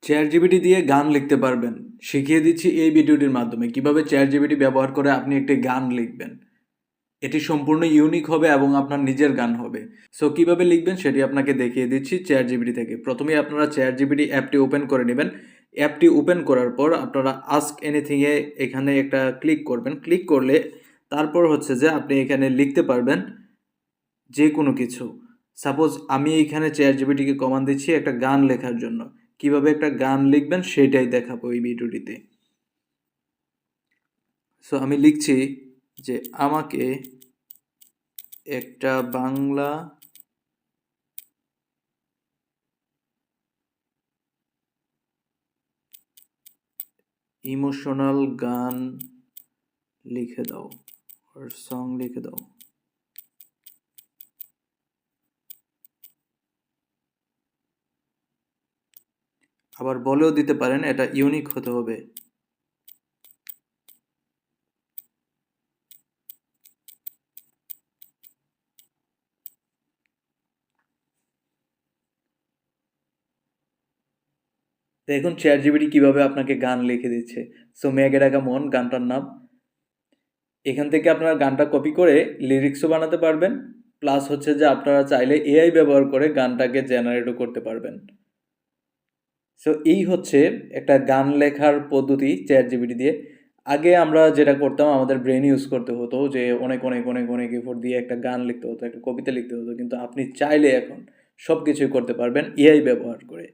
ChatGPT দিয়ে গান লিখতে পারবেন। শিখিয়ে দিচ্ছি এই ভিডিওটির মাধ্যমে কিভাবে ChatGPT ব্যবহার করে আপনি একটি গান লিখবেন। এটি সম্পূর্ণ ইউনিক হবে এবং আপনার নিজের গান হবে। সো কিভাবে লিখবেন সেটি আপনাকে দেখিয়ে দিচ্ছি ChatGPT থেকে। প্রথমেই আপনারা ChatGPT অ্যাপটি ওপেন করে নেবেন। অ্যাপটি ওপেন করার পর আপনারা আস্ক এনিথিং এ এখানে একটা ক্লিক করবেন। ক্লিক করলে তারপর হচ্ছে যে আপনি এখানে লিখতে পারবেন যে কোনো কিছু। সাপোজ আমি এইখানে ChatGPT-কে কমান্ড দিচ্ছি একটা গান লেখার জন্য। কিভাবে একটা গান লিখবেন সেটাই দেখাবো এই ভিডিওটিতে। সো আমি লিখছি যে আমাকে একটা বাংলা ইমোশনাল গান লিখে দাও or সং লিখে দাও। আবার বলেও দিতে পারেন এটা ইউনিক হতে হবে। দেখুন ChatGPT কিভাবে আপনাকে গান লিখে দিচ্ছে। সো মেঘে ডাকা মন গানটার নাম। এখান থেকে আপনারা গানটা কপি করে লিরিক্সও বানাতে পারবেন, প্লাস হচ্ছে যে আপনারা চাইলে এআই ব্যবহার করে গানটাকে জেনারেটও করতে পারবেন। সো এই হচ্ছে একটা গান লেখার পদ্ধতি ChatGPT দিয়ে। আগে আমরা যেটা করতাম আমাদের ব্রেন ইউজ করতে হতো, যে অনেক অনেক অনেক অনেক এফোর্ট দিয়ে একটা গান লিখতে হতো, একটা কবিতা লিখতে হতো, কিন্তু আপনি চাইলে এখন সব কিছুই করতে পারবেন এআই ব্যবহার করে।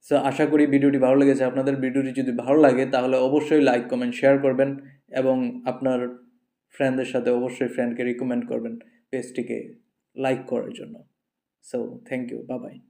সো আশা করি ভিডিওটি ভালো লেগেছে আপনাদের। ভিডিওটি যদি ভালো লাগে তাহলে অবশ্যই লাইক কমেন্ট শেয়ার করবেন এবং আপনার ফ্রেন্ডদের সাথে অবশ্যই ফ্রেন্ডকে রিকমেন্ড করবেন পেজটিকে লাইক করার জন্য। So thank you, bye by.